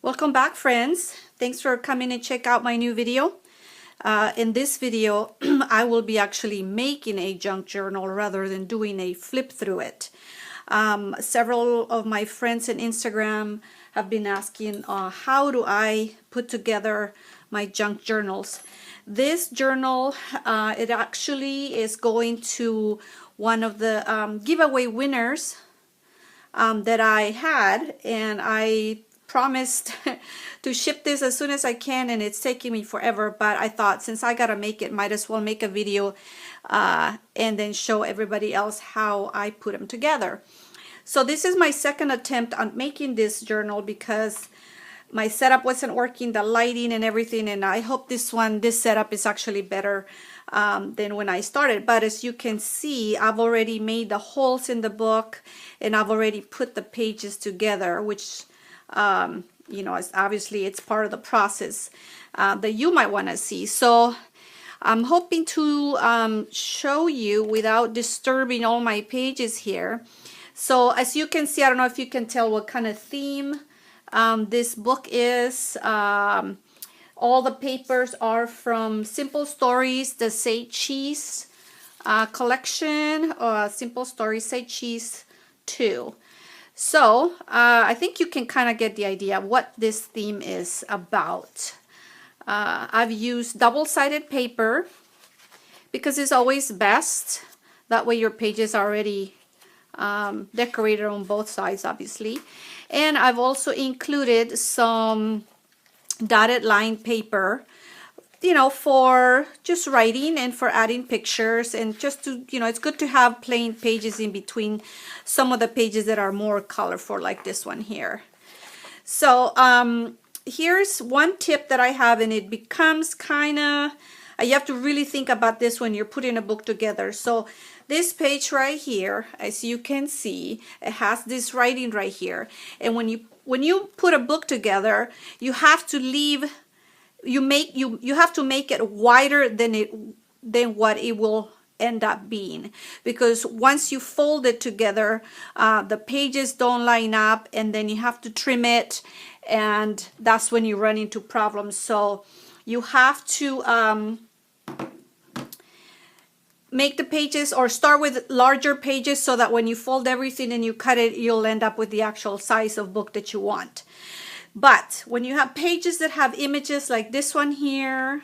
Welcome back, friends. Thanks for coming and check out my new video. In this video, I will be actually making a junk journal rather than doing a flip through it. Several of my friends on Instagram have been asking how do I put together my junk journals. This journal, it actually is going to one of the giveaway winners that I had, and I promised to ship this as soon as I can, and it's taking me forever, but I thought since I gotta make it, might as well make a video and then show everybody else how I put them together. So this is my second attempt on making this journal because my setup wasn't working, the lighting and everything, and I hope this setup is actually better than when I started. But as you can see, I've already made the holes in the book, and I've already put the pages together, which you know, obviously it's part of the process that you might want to see. So I'm hoping to show you without disturbing all my pages here. So as you can see, I don't know if you can tell what kind of theme this book is. All the papers are from Simple Stories, the Say Cheese collection, Simple Stories Say Cheese 2. So I think you can kind of get the idea of what this theme is about. I've used double-sided paper because it's always best. That way your pages are already decorated on both sides, obviously. And I've also included some dotted line paper, you know, for just writing and for adding pictures, and just to, you know, it's good to have plain pages in between some of the pages that are more colorful, like this one here. So here's one tip that I have, and it becomes kind of, you have to really think about this when you're putting a book together. So this page right here, as you can see, it has this writing right here, and when you put a book together, you have to leave, you have to make it wider than what it will end up being, because once you fold it together, the pages don't line up, and then you have to trim it, and that's when you run into problems. So you have to make the pages, or start with larger pages, so that when you fold everything and you cut it, you'll end up with the actual size of book that you want. But when you have pages that have images like this one here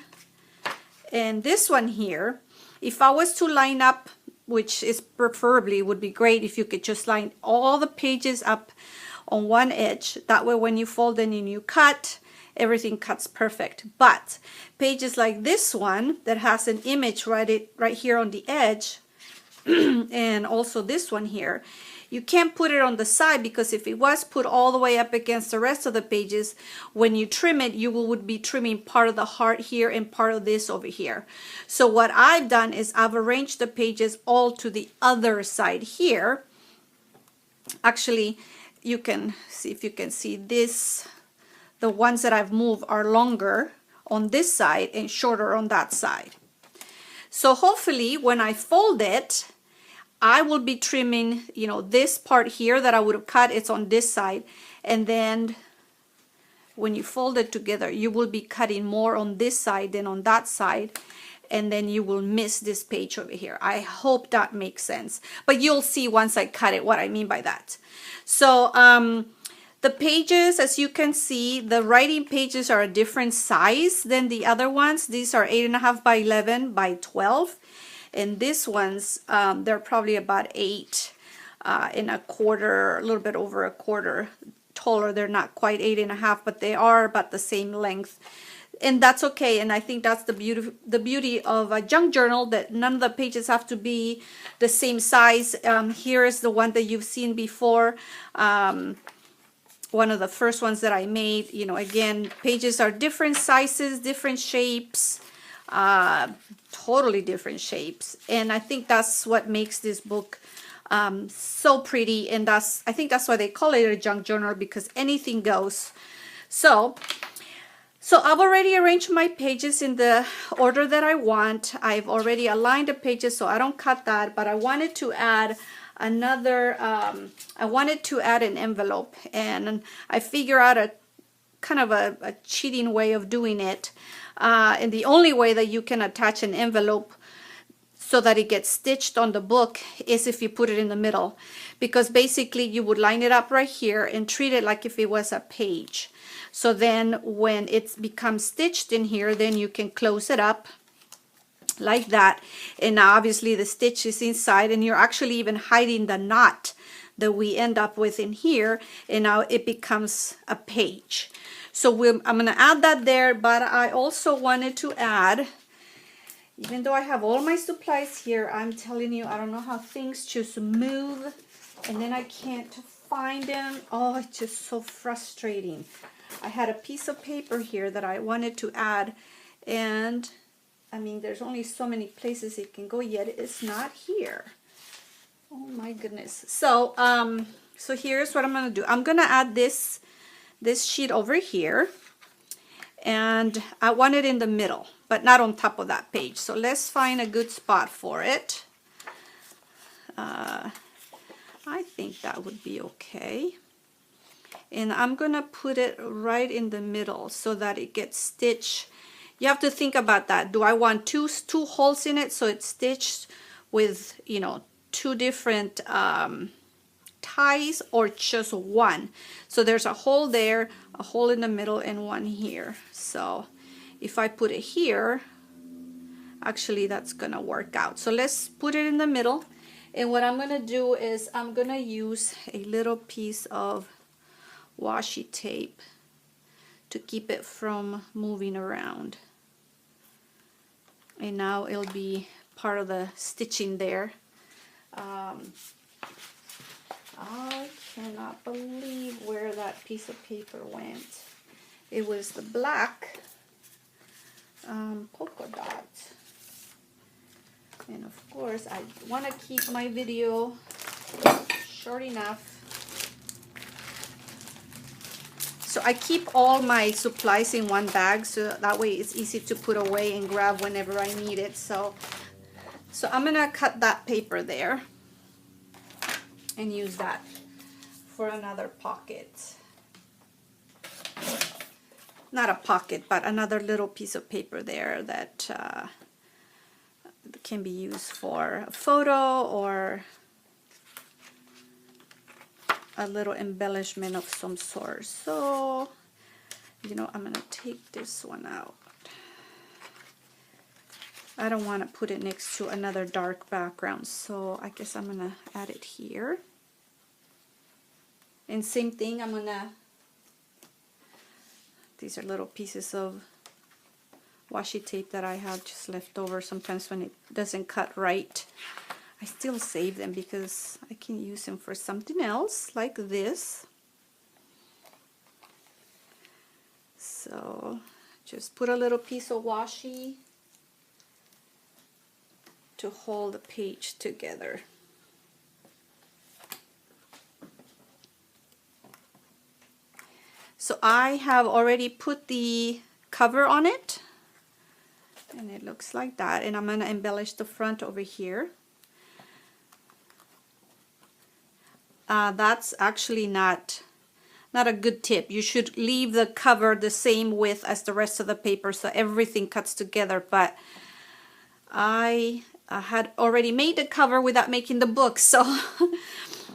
and this one here, if I was to line up, which is preferably would be great if you could just line all the pages up on one edge, that way when you fold it and you cut, everything cuts perfect. But pages like this one that has an image right here on the edge and also this one here, you can't put it on the side, because if it was put all the way up against the rest of the pages, when you trim it, you would be trimming part of the heart here and part of this over here. So what I've done is I've arranged the pages all to the other side here. Actually, you can see, if you can see this, the ones that I've moved are longer on this side and shorter on that side. So hopefully when I fold it, I will be trimming, you know, this part here that I would have cut, it's on this side, and then when you fold it together, you will be cutting more on this side than on that side, and then you will miss this page over here. I hope that makes sense, but you'll see once I cut it what I mean by that. So the pages, as you can see, the writing pages are a different size than the other ones. These are 8.5 by 11 by 12. And these ones, they're probably about 8.25, a little bit over a quarter taller. They're not quite 8.5, but they are about the same length. And that's okay. And I think that's the beauty of a junk journal, that none of the pages have to be the same size. Here is the one that you've seen before. One of the first ones that I made. You know, again, pages are different sizes, different shapes. Totally different shapes, and I think that's what makes this book so pretty, and I think that's why they call it a junk journal, because anything goes. So I've already arranged my pages in the order that I want. I've already aligned the pages so I don't cut that, but I wanted to add another I wanted to add an envelope, and I figure out a kind of a cheating way of doing it. And the only way that you can attach an envelope so that it gets stitched on the book is if you put it in the middle, because basically you would line it up right here and treat it like if it was a page. So then when it becomes stitched in here, then you can close it up like that, and now obviously the stitch is inside, and you're actually even hiding the knot that we end up with in here, and now it becomes a page. So I'm going to add that there, but I also wanted to add, even though I have all my supplies here, I'm telling you, I don't know how things just move, and then I can't find them. Oh, it's just so frustrating. I had a piece of paper here that I wanted to add, and I mean, there's only so many places it can go, yet it's not here. Oh my goodness. So, so here's what I'm going to do. I'm going to add this sheet over here, and I want it in the middle, but not on top of that page. So let's find a good spot for it. I think that would be okay. And I'm going to put it right in the middle so that it gets stitched. You have to think about that. Do I want two holes in it so it's stitched with, you know, two different ties, or just one? So there's a hole there, a hole in the middle, and one here. So if I put it here, actually that's gonna work out. So let's put it in the middle, and what I'm gonna do is I'm gonna use a little piece of washi tape to keep it from moving around. And now it'll be part of the stitching there. I cannot believe where that piece of paper went. It was the black polka dot. And of course, I want to keep my video short enough. So I keep all my supplies in one bag, so that way it's easy to put away and grab whenever I need it. So I'm gonna cut that paper there and use that for another pocket. Not a pocket, but another little piece of paper there that can be used for a photo or a little embellishment of some sort. So, you know, I'm gonna take this one out. I don't want to put it next to another dark background, so I guess I'm gonna add it here. And same thing, I'm gonna, these are little pieces of washi tape that I have just left over. Sometimes when it doesn't cut right, I still save them because I can use them for something else, like this. So just put a little piece of washi to hold the page together. So I have already put the cover on it, and it looks like that, and I'm going to embellish the front over here. That's actually not a good tip. You should leave the cover the same width as the rest of the paper so everything cuts together, but I had already made the cover without making the book. So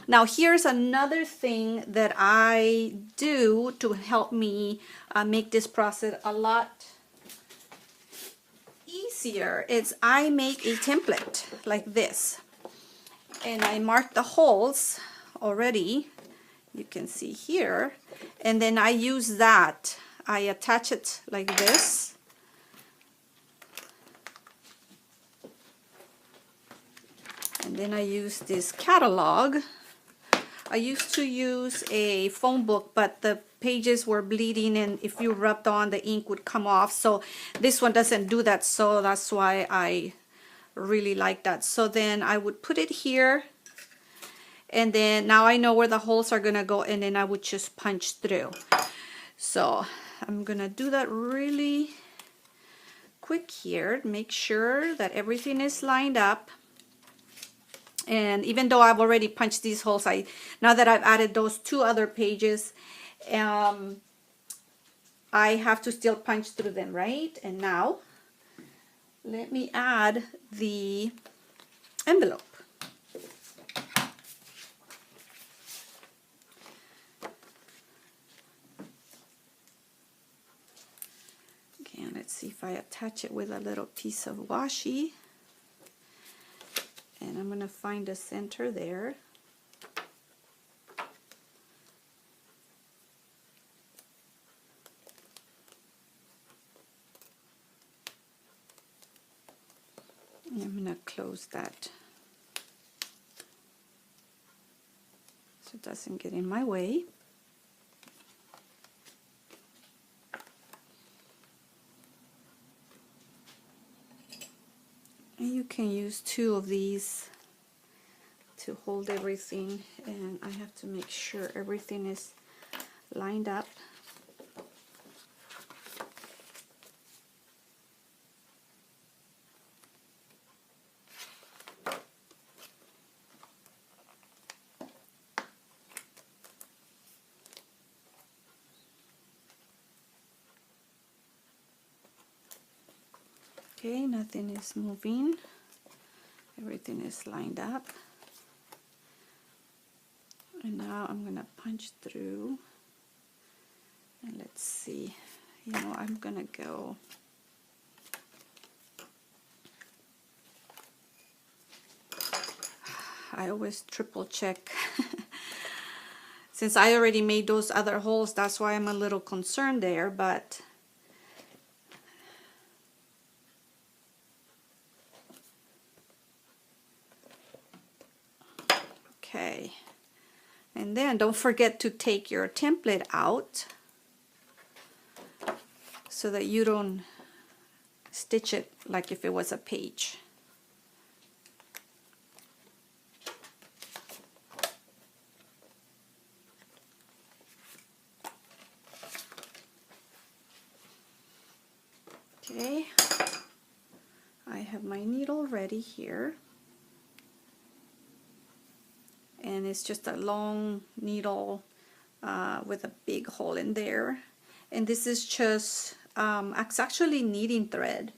now here's another thing that I do to help me make this process a lot easier. Is I make a template like this, and I mark the holes already, you can see here, and then I use that. I attach it like this, and then I use this catalog. I used to use a phone book, but the pages were bleeding, and if you rubbed on, the ink would come off. So this one doesn't do that, so that's why I really like that. So then I would put it here, and then now I know where the holes are gonna go, and then I would just punch through. So I'm gonna do that really quick here, make sure that everything is lined up. And even though I've already punched these holes, now that I've added those two other pages, I have to still punch through them, right? And now let me add the envelope. Okay, let's see if I attach it with a little piece of washi. And I'm going to find a center there. And I'm going to close that so it doesn't get in my way. And you can use 2 of these to hold everything, and I have to make sure everything is lined up. Okay, nothing is moving. Everything is lined up. And now I'm going to punch through. And let's see. You know, I'm going to go I always triple check. Since I already made those other holes, that's why I'm a little concerned there, but okay. And then don't forget to take your template out so that you don't stitch it like if it was a page. Okay, I have my needle ready here, and it's just a long needle with a big hole in there, and this is just it's actually knitting thread,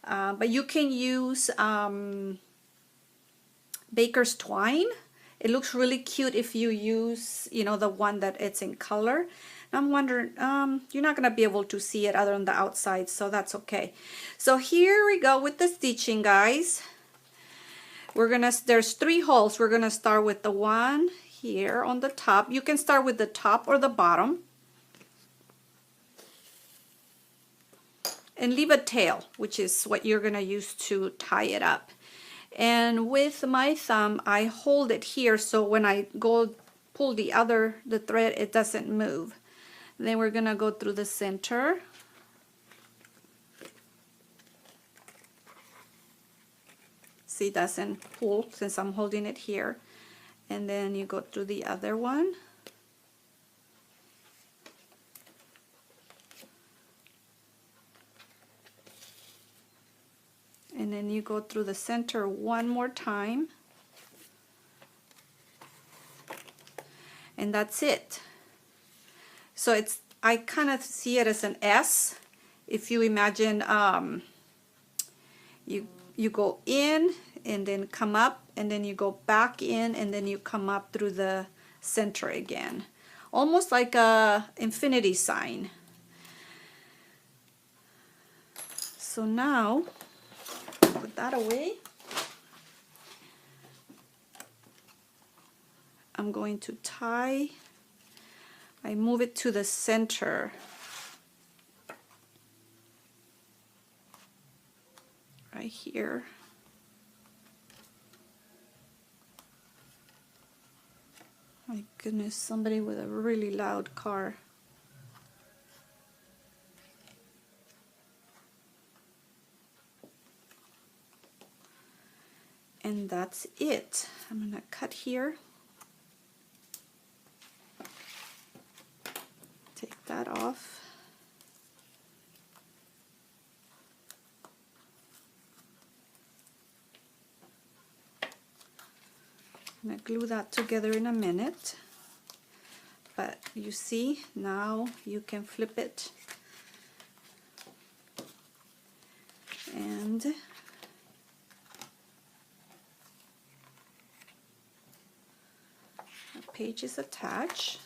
but you can use baker's twine. It looks really cute if you use, you know, the one that it's in color. I'm wondering, you're not going to be able to see it other than the outside, so that's okay. So here we go with the stitching, guys. There's 3 holes. We're going to start with the one here on the top. You can start with the top or the bottom. And leave a tail, which is what you're going to use to tie it up. And with my thumb, I hold it here, so when I go pull the thread, it doesn't move. Then we're going to go through the center. See, it doesn't pull since I'm holding it here. And then you go through the other one. And then you go through the center one more time. And that's it. So I kind of see it as an S. If you imagine you go in and then come up, and then you go back in, and then you come up through the center again. Almost like a infinity sign. So now, put that away. I'm going to tie. I move it to the center. Right here. My goodness, somebody with a really loud car. And that's it. I'm going to cut here. Take that off. I'm going to glue that together in a minute. But you see, now you can flip it And the page is attached.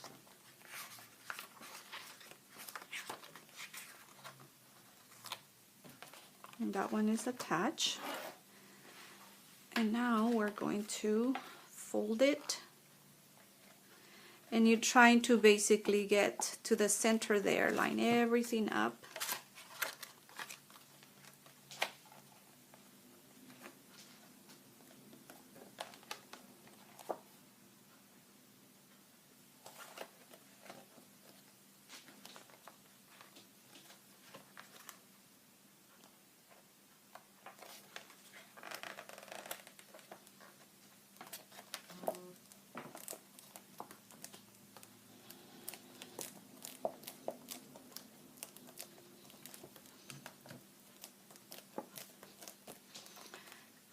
And that one is attached. And now we're going to fold it. And you're trying to basically get to the center there, line everything up.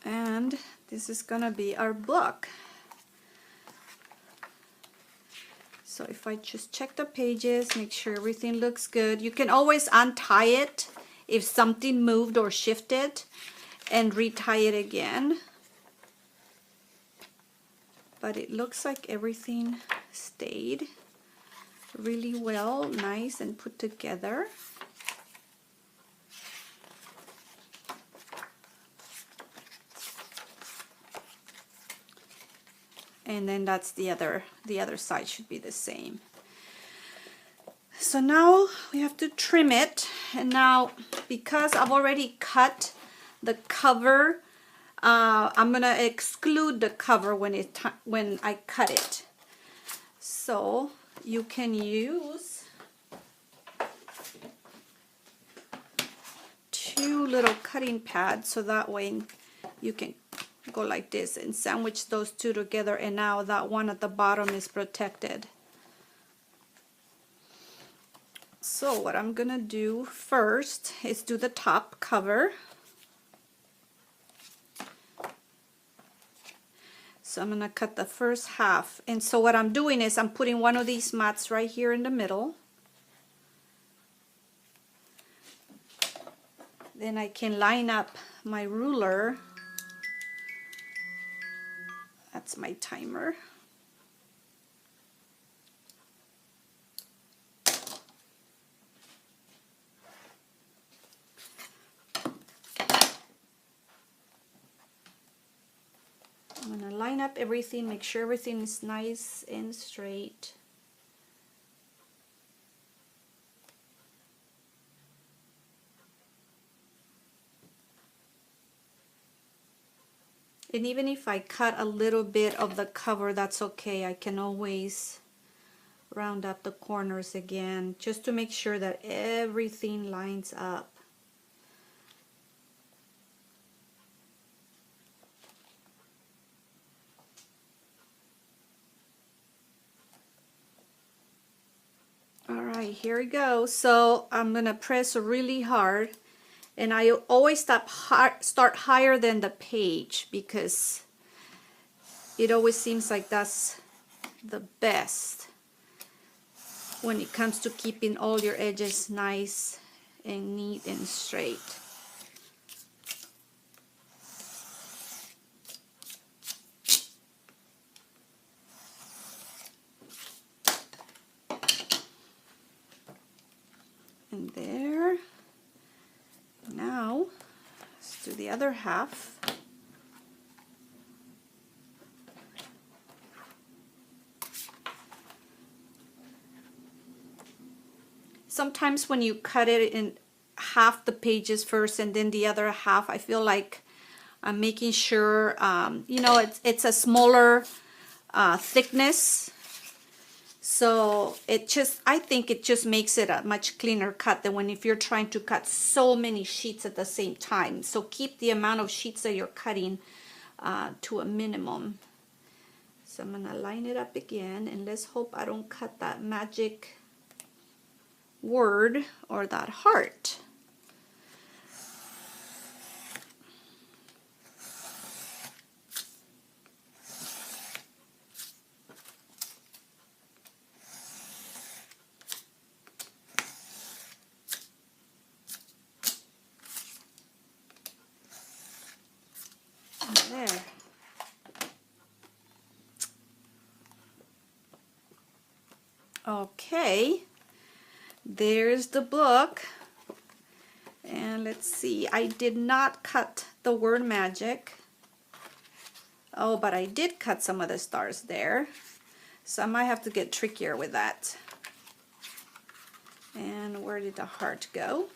And this is gonna be our book. So if I just check the pages, make sure everything looks good. You can always untie it if something moved or shifted and retie it again. But it looks like everything stayed really well, nice and put together. And then that's the other side should be the same. So now we have to trim it. And now because I've already cut the cover, I'm gonna exclude the cover when I cut it. So you can use 2 little cutting pads, so that way you can go like this and sandwich those 2 together, and now that one at the bottom is protected. So what I'm gonna do first is do the top cover. So I'm gonna cut the first half, and so what I'm doing is I'm putting one of these mats right here in the middle. Then I can line up my ruler. That's my timer. I'm gonna line up everything, make sure everything is nice and straight. And even if I cut a little bit of the cover, that's okay. I can always round up the corners again, just to make sure that everything lines up. All right, here we go. So I'm gonna press really hard. And I always start higher than the page, because it always seems like that's the best when it comes to keeping all your edges nice and neat and straight. And there. Now, let's do the other half. Sometimes when you cut it in half the pages first and then the other half, I feel like I'm making sure, you know, it's a smaller thickness. So I think it just makes it a much cleaner cut than if you're trying to cut so many sheets at the same time. So keep the amount of sheets that you're cutting to a minimum. So I'm gonna line it up again, and let's hope I don't cut that magic word or that heart. Okay, there's the book. And let's see, I did not cut the word magic. Oh, but I did cut some of the stars there. So I might have to get trickier with that. And where did the heart go?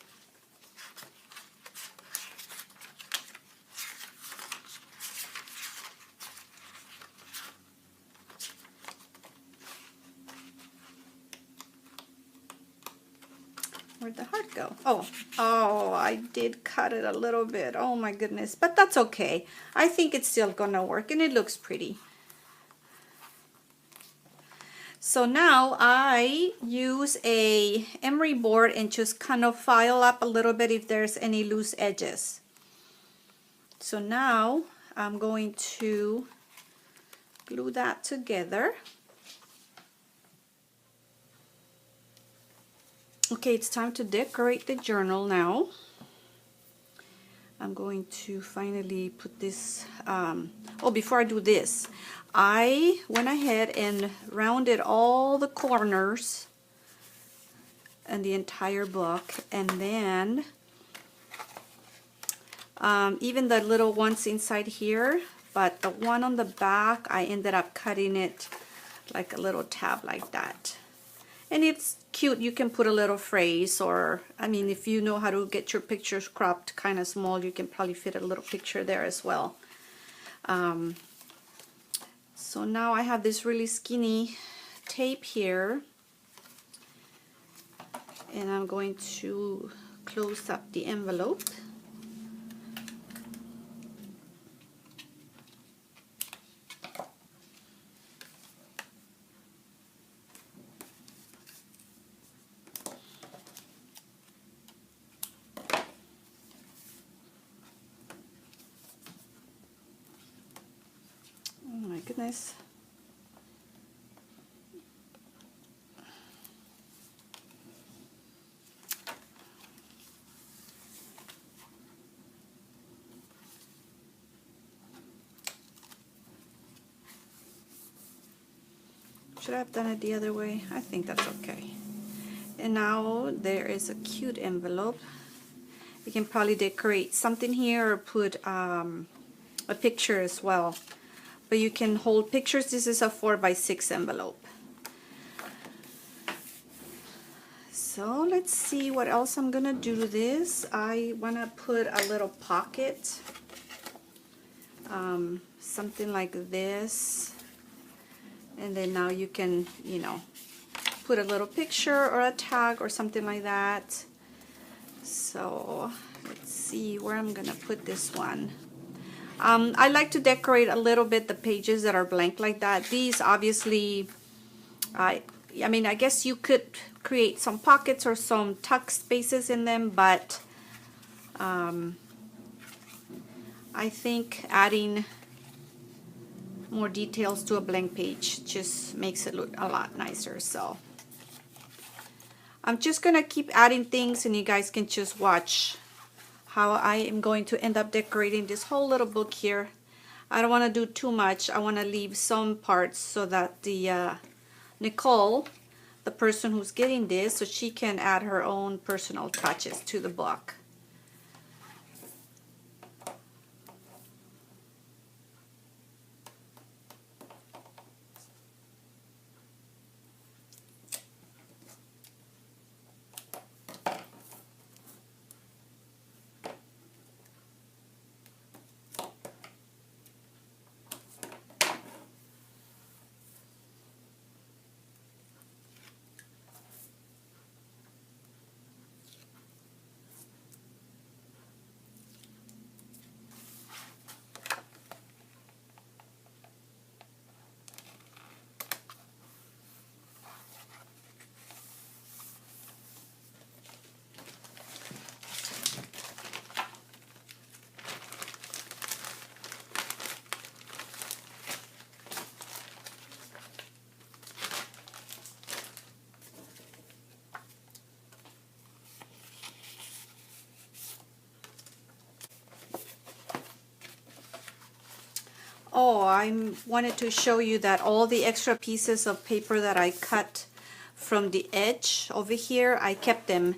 Where'd the heart go? Oh, I did cut it a little bit. Oh my goodness, but that's okay. I think it's still gonna work and it looks pretty. So now I use a emery board and just kind of file up a little bit if there's any loose edges. So now I'm going to glue that together. Okay, it's time to decorate the journal now. I'm going to finally put this, oh, before I do this, I went ahead and rounded all the corners and the entire book, and then even the little ones inside here, but the one on the back, I ended up cutting it like a little tab like that. And it's cute. You can put a little phrase, or I mean, if you know how to get your pictures cropped kind of small, you can probably fit a little picture there as well. So now I have this really skinny tape here, and I'm going to close up the envelope. Goodness. Should I have done it the other way? I think that's okay. And now there is a cute envelope. You can probably decorate something here or put a picture as well. But you can hold pictures. This is a 4x6 envelope. So let's see what else I'm gonna do to this. I wanna put a little pocket, something like this. And then now you can, you know, put a little picture or a tag or something like that. So let's see where I'm gonna put this one. I like to decorate a little bit the pages that are blank like that. These obviously, I mean, I guess you could create some pockets or some tuck spaces in them, but I think adding more details to a blank page just makes it look a lot nicer. So I'm just gonna keep adding things, and you guys can just watch how I am going to end up decorating this whole little book here. I don't want to do too much. I want to leave some parts so that the Nicole, the person who's getting this, so she can add her own personal touches to the book. Oh, I wanted to show you that all the extra pieces of paper that I cut from the edge over here. I kept them.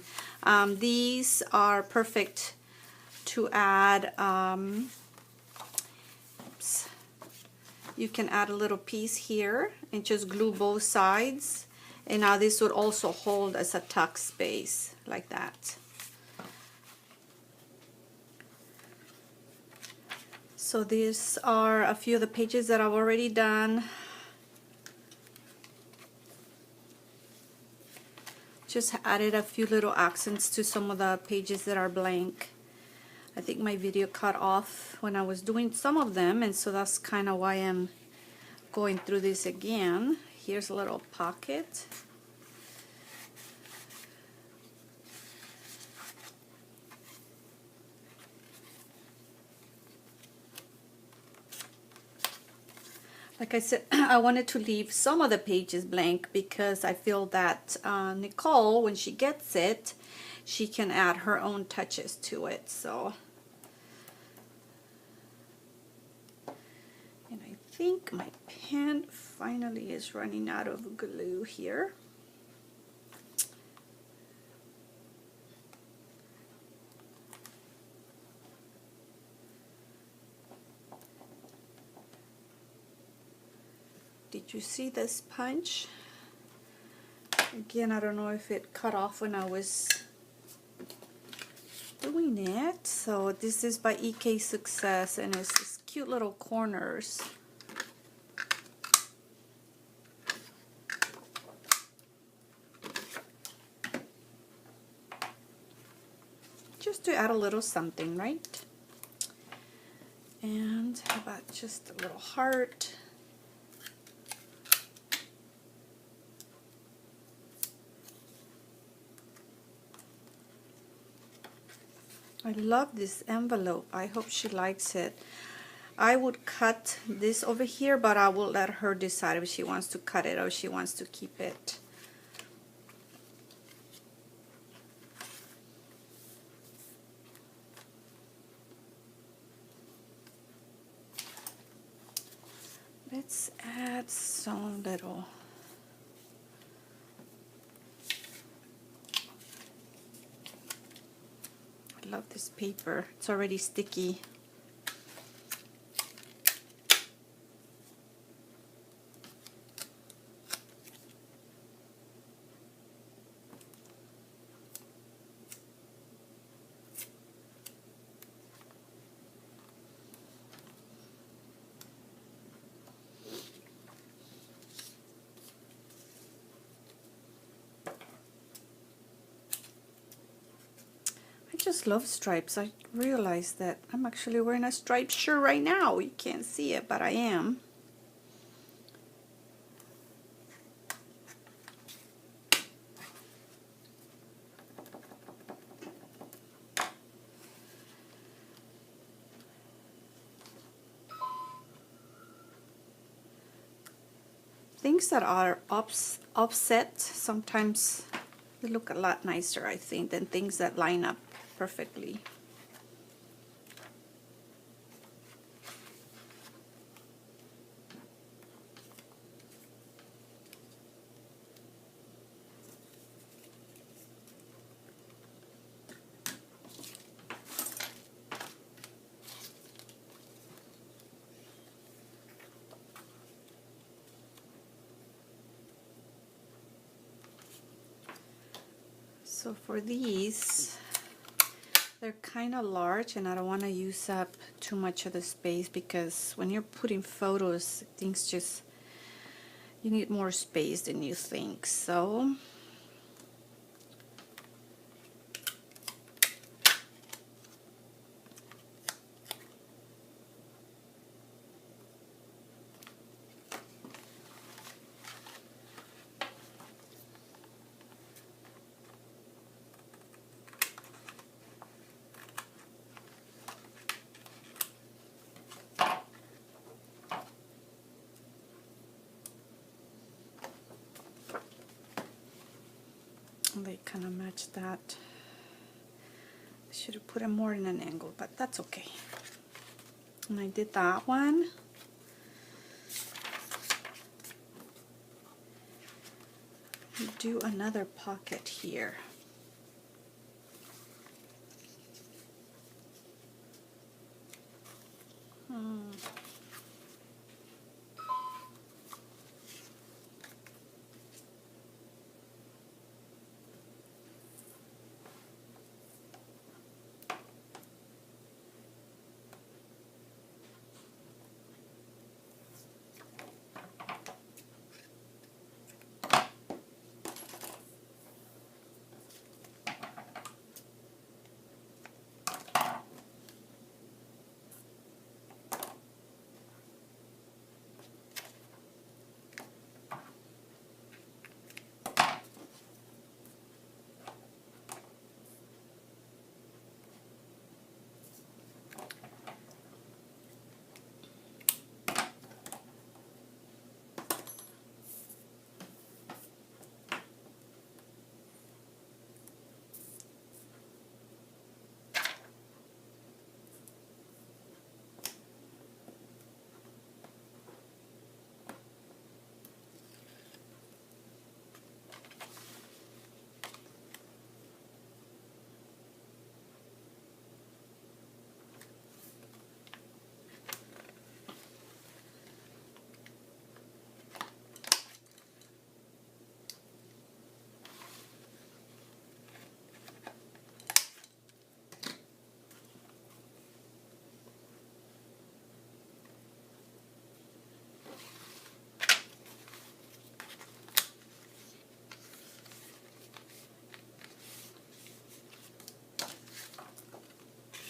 These are perfect to add. You can add a little piece here and just glue both sides. And now this would also hold as a tuck space like that. So these are a few of the pages that I've already done. Just added a few little accents to some of the pages that are blank. I think my video cut off when I was doing some of them, and so that's kind of why I'm going through this again. Here's a little pocket. Like I said, I wanted to leave some of the pages blank because I feel that Nicole, when she gets it, she can add her own touches to it. So, and I think my pen finally is running out of glue here. Did you see this punch? Again, I don't know if it cut off when I was doing it. So this is by EK Success, and it's this cute little corners. Just to add a little something, right? And how about just a little heart? I love this envelope. I hope she likes it. I would cut this over here, but I will let her decide if she wants to cut it or she wants to keep it. Let's add some little. I love this paper. It's already sticky. I just love stripes. I realized that I'm actually wearing a striped shirt right now. You can't see it, but I am. Things that are offset sometimes they look a lot nicer, I think, than things that line up perfectly. So for these, they're kind of large, and I don't want to use up too much of the space because when you're putting photos, things just, you need more space than you think. So they kind of match that. I should have put it more in an angle, but that's okay. And I did that one. do another pocket here.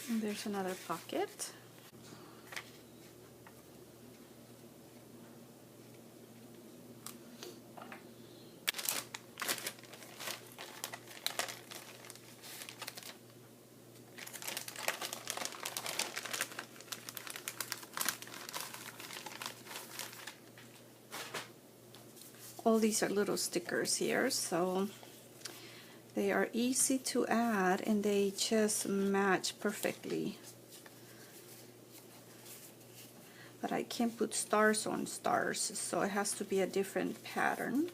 And there's another pocket. All these are little stickers here, so they are easy to add and they just match perfectly. But I can't put stars on stars, so it has to be a different pattern.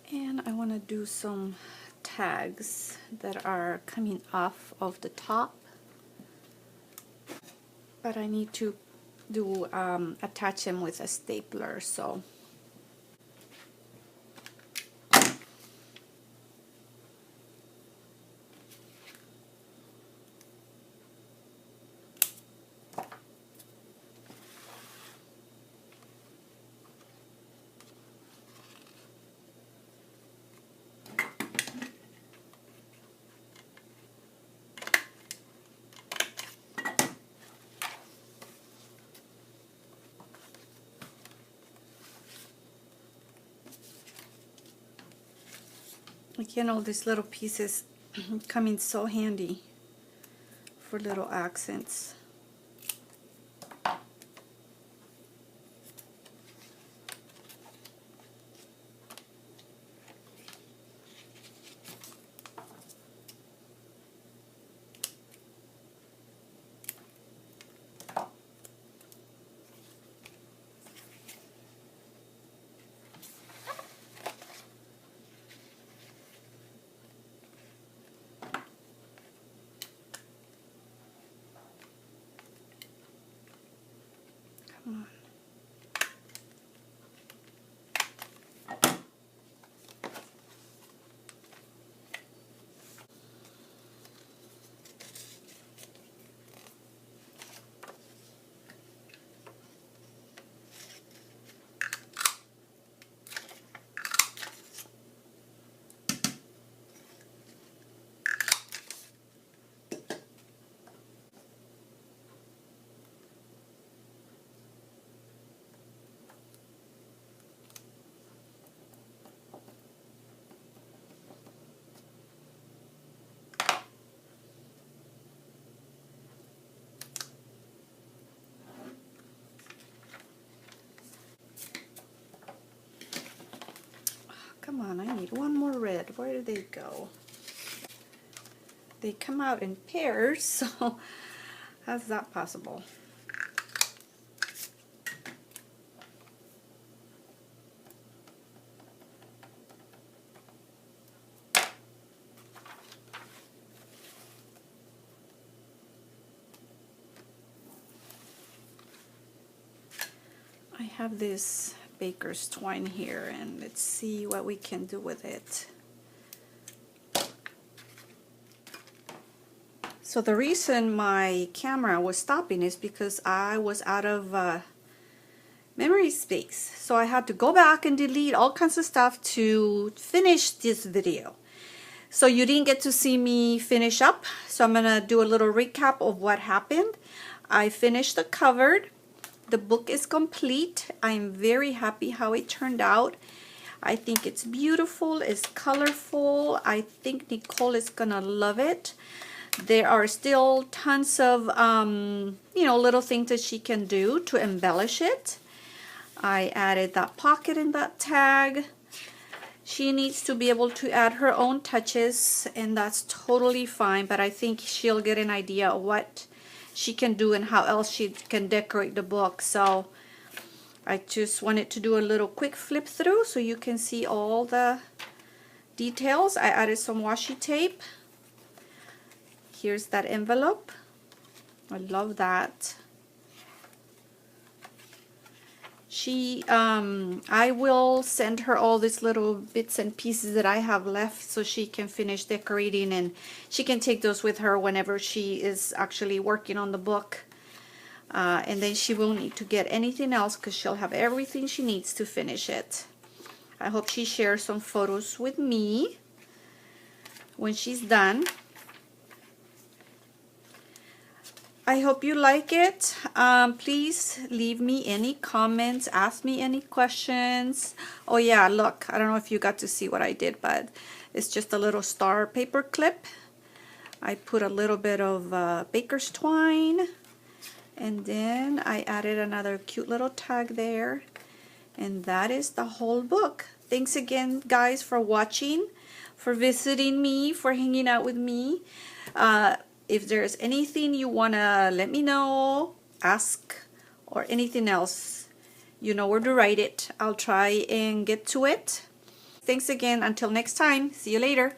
And I want to do some tags that are coming off of the top, but I need to do attach them with a stapler, so again, all these little pieces come in so handy for little accents. Come on. where did they go? They come out in pairs, so how's that possible? I have this baker's twine here, and let's see what we can do with it. So the reason my camera was stopping is because I was out of memory space. So I had to go back and delete all kinds of stuff to finish this video. So you didn't get to see me finish up. So I'm gonna do a little recap of what happened. I finished the cover. The book is complete. I'm very happy how it turned out. I think it's beautiful, it's colorful. I think Nicole is gonna love it. There are still tons of, you know, little things that she can do to embellish it. I added that pocket in that tag. She needs to be able to add her own touches, and that's totally fine, but I think she'll get an idea of what she can do and how else she can decorate the book. So I just wanted to do a little quick flip through so you can see all the details. I added some washi tape. Here's that envelope. I love that. I will send her all these little bits and pieces that I have left so she can finish decorating, and she can take those with her whenever she is actually working on the book. And then she won't need to get anything else because she'll have everything she needs to finish it. I hope she shares some photos with me when she's done. I hope you like it. Please leave me any comments, ask me any questions. Oh yeah, look, I don't know if you got to see what I did, but it's just a little star paper clip. I put a little bit of baker's twine, and then I added another cute little tag there, and that is the whole book. Thanks again, guys, for watching, for visiting me, for hanging out with me. If there's anything you want to let me know, ask, or anything else, you know where to write it. I'll try and get to it. Thanks again. Until next time. See you later.